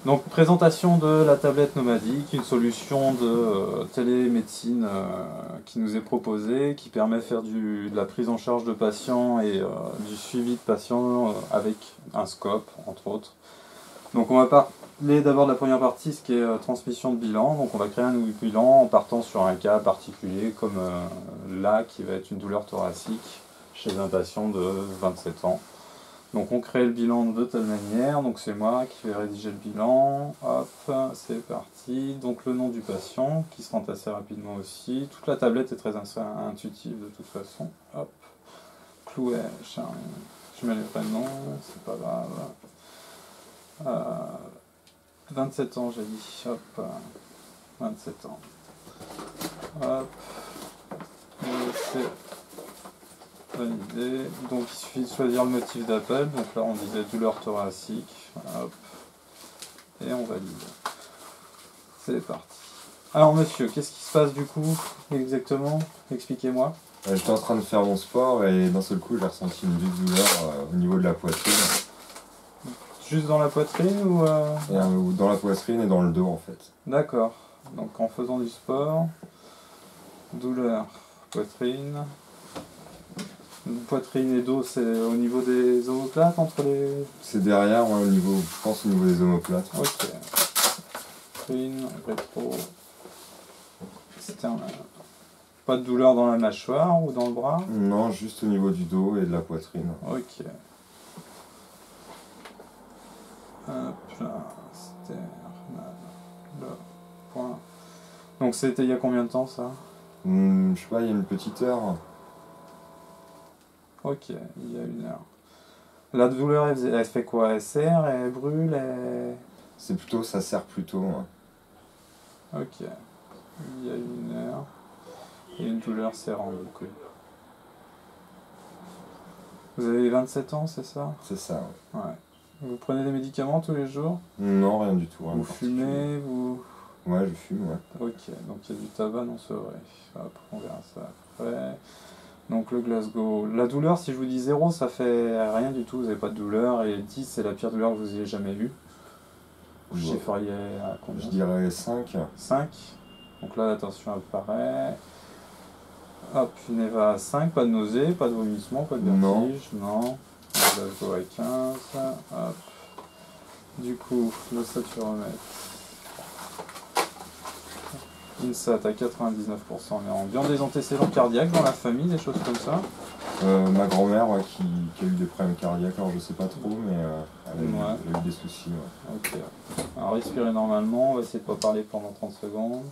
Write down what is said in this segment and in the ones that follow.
Donc présentation de la tablette nomadique, une solution de télémédecine qui nous est proposée, qui permet de faire de la prise en charge de patients et du suivi de patients avec un scope, entre autres. Donc on va parler d'abord de la première partie, ce qui est transmission de bilan. Donc on va créer un nouveau bilan en partant sur un cas particulier, comme là, qui va être une douleur thoracique chez un patient de 27 ans. Donc on crée le bilan de telle manière, donc c'est moi qui vais rédiger le bilan, hop, c'est parti. Donc le nom du patient, qui se rend assez rapidement aussi. Toute la tablette est très intuitive de toute façon. Hop, Clouet, je mets les prénoms, c'est pas grave. 27 ans j'ai dit, hop, 27 ans. Hop, c'est validé. Donc il suffit de choisir le motif d'appel. Donc là on disait douleur thoracique. Hop. Et on valide. C'est parti. Alors monsieur, qu'est-ce qui se passe du coup exactement? Expliquez-moi. J'étais en train de faire mon sport et d'un seul coup j'ai ressenti une vive douleur au niveau de la poitrine. Juste dans la poitrine ou dans la poitrine et dans le dos en fait. D'accord. Donc en faisant du sport, douleur, poitrine. Poitrine et dos, c'est au niveau des omoplates entre les... C'est derrière, ouais, je pense au niveau des omoplates. Ouais. Ok. Poitrine, rétro, externe. Pas de douleur dans la mâchoire ou dans le bras? Non, juste au niveau du dos et de la poitrine. Ok. Hop là, sternal, là, point. Donc c'était il y a combien de temps ça? Je sais pas, il y a une petite heure. Ok, il y a une heure. La douleur, elle fait quoi? Elle serre, elle brûle, C'est plutôt, ça serre plutôt. Ouais. Ok. Il y a une heure. Et une douleur serrante, du coup. Vous avez 27 ans, c'est ça? C'est ça, ouais. Vous prenez des médicaments tous les jours? Non, rien du tout. Vous fumez, vous... Ouais, je fume, ouais. Ok, donc il y a du tabac non sevré. Hop, on verra ça après. Donc le Glasgow. La douleur, si je vous dis 0, ça fait rien du tout, vous n'avez pas de douleur. Et 10, c'est la pire douleur que vous ayez jamais eue. Vous chiffreriez à combien? Je dirais 5. 5. Donc là, la tension apparaît. Hop, une EVA à 5, pas de nausée, pas de vomissement, pas de vertige, non. Glasgow à 15. Hop. Du coup, le saturomètre. INSAT à 99%, mais ambiant. Des antécédents cardiaques dans la famille, des choses comme ça? Ma grand-mère ouais, qui a eu des problèmes cardiaques, alors je sais pas trop, mais elle a eu des soucis. Ouais. Ok. Alors respirez normalement, on va essayer de ne pas parler pendant 30 secondes.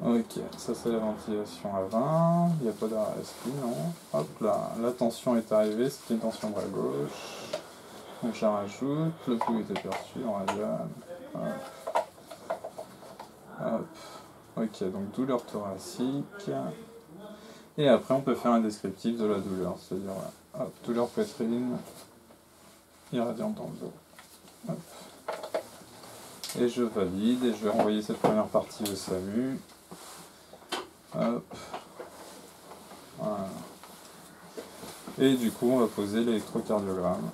Ok, ça c'est la ventilation à 20, il n'y a pas d'RSP, non. Hop là, la tension est arrivée, c'était une tension bras-gauche. Donc je la rajoute, le pouls est aperçu en radial. Hop. Hop. Ok, donc douleur thoracique. Et après on peut faire un descriptif de la douleur, c'est-à-dire hop, douleur poitrine, irradiante dans le dos. Hop. Et je valide et je vais renvoyer cette première partie au SAMU. Hop. Voilà. Et du coup, on va poser l'électrocardiogramme.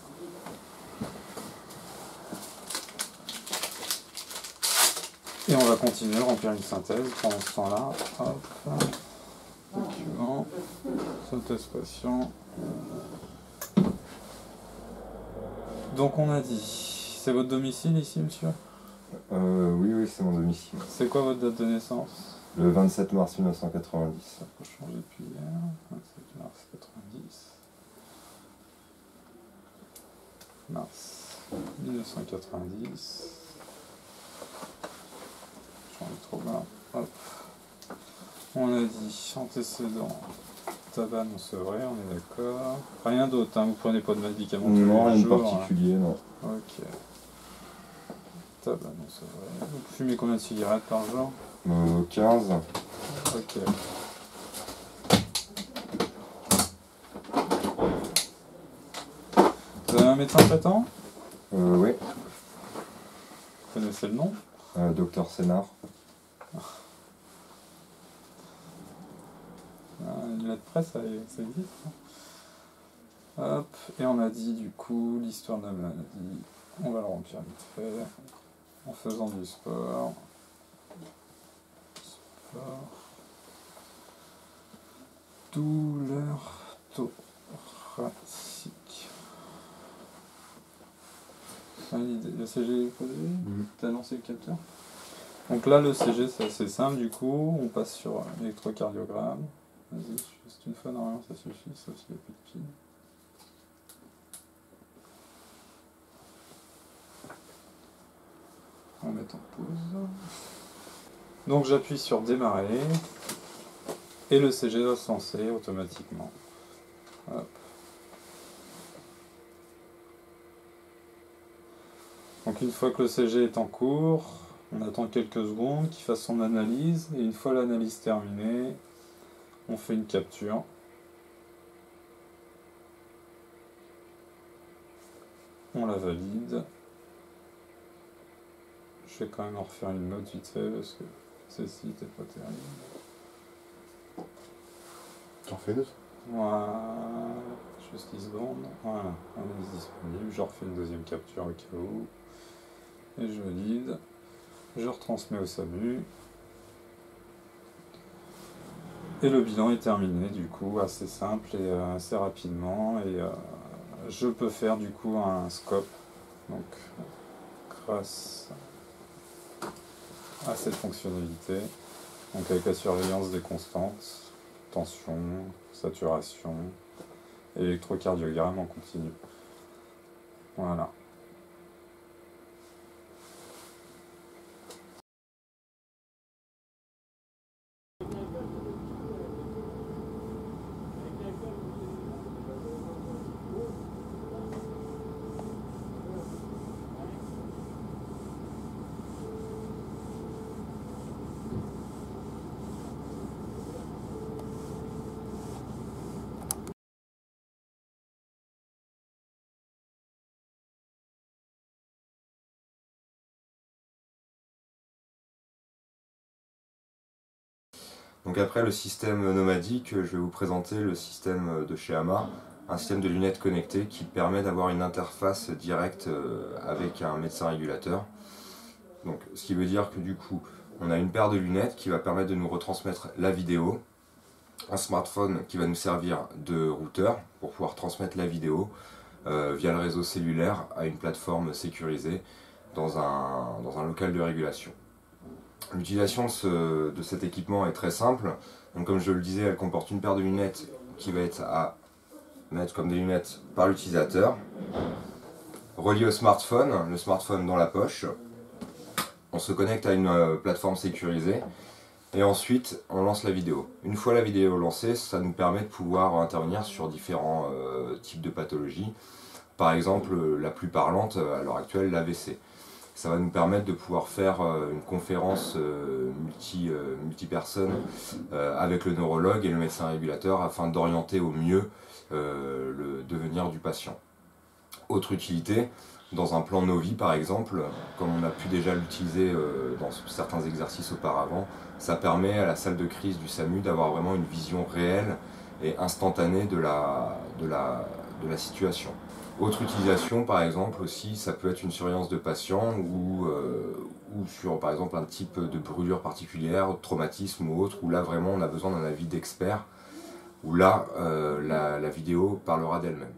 Et on va continuer à remplir une synthèse pendant ce temps-là. Hop. Document. Synthèse patient. Donc on a dit, c'est votre domicile ici, monsieur? Oui, c'est mon domicile. C'est quoi votre date de naissance? Le 27 mars 1990. Ça peut changer depuis hier. 27 mars 90. Mars 1990. J'en ai trop marre. Hop. On a dit antécédent. Tabac non sevré, on est d'accord. Rien d'autre, hein, vous prenez pas de médicaments tous les jours? Non, rien de particulier, non. Ok. Tabac non sevré. Vous fumez combien de cigarettes par jour? 15. Ok. Vous avez un médecin traitant? Oui. Vous connaissez le nom? Docteur Sénard. après ça existe. Hop, et on a dit du coup l'histoire de la maladie. On va le remplir vite fait en faisant du sport. Douleur thoracique. Le CG est posé. T'as lancé le capteur. Donc là, le CG, c'est assez simple du coup. On passe sur l'électrocardiogramme. Vas-y, juste une fois, normalement ça suffit, sauf s'il n'y a plus de piles. On va mettre en pause. Donc j'appuie sur démarrer. Et le CG va se lancer automatiquement. Hop. Donc une fois que le CG est en cours, on attend quelques secondes qu'il fasse son analyse. Et une fois l'analyse terminée, on fait une capture. On la valide. Je vais quand même en refaire une note vite fait parce que celle-ci n'était pas terrible. T'en fais deux? Voilà, juste 10 secondes. Voilà, analyse disponible. Je refais une deuxième capture au cas où. Et je valide. Je retransmets au SAMU. Et le bilan est terminé du coup, assez simple et assez rapidement. Et je peux faire du coup un scope. Donc, grâce à cette fonctionnalité, donc avec la surveillance des constantes, tension, saturation, électrocardiogramme en continu. Voilà. Donc après le système nomadique, je vais vous présenter le système de chez Ama, un système de lunettes connectées qui permet d'avoir une interface directe avec un médecin régulateur. Donc, ce qui veut dire que du coup, on a une paire de lunettes qui va permettre de nous retransmettre la vidéo, un smartphone qui va nous servir de routeur pour pouvoir transmettre la vidéo via le réseau cellulaire à une plateforme sécurisée dans un local de régulation. L'utilisation de cet équipement est très simple. Donc, comme je le disais, elle comporte une paire de lunettes qui va être à mettre comme des lunettes par l'utilisateur, reliée au smartphone, le smartphone dans la poche. On se connecte à une plateforme sécurisée et ensuite on lance la vidéo. Une fois la vidéo lancée, ça nous permet de pouvoir intervenir sur différents types de pathologies. Par exemple, la plus parlante à l'heure actuelle, l'AVC. Ça va nous permettre de pouvoir faire une conférence multi-personnes avec le neurologue et le médecin régulateur afin d'orienter au mieux le devenir du patient. Autre utilité, dans un plan Novi par exemple, comme on a pu déjà l'utiliser dans certains exercices auparavant, ça permet à la salle de crise du SAMU d'avoir vraiment une vision réelle et instantanée de la situation. Autre utilisation par exemple aussi, ça peut être une surveillance de patients ou sur par exemple un type de brûlure particulière, traumatisme ou autre, où là vraiment on a besoin d'un avis d'expert, où là la vidéo parlera d'elle-même.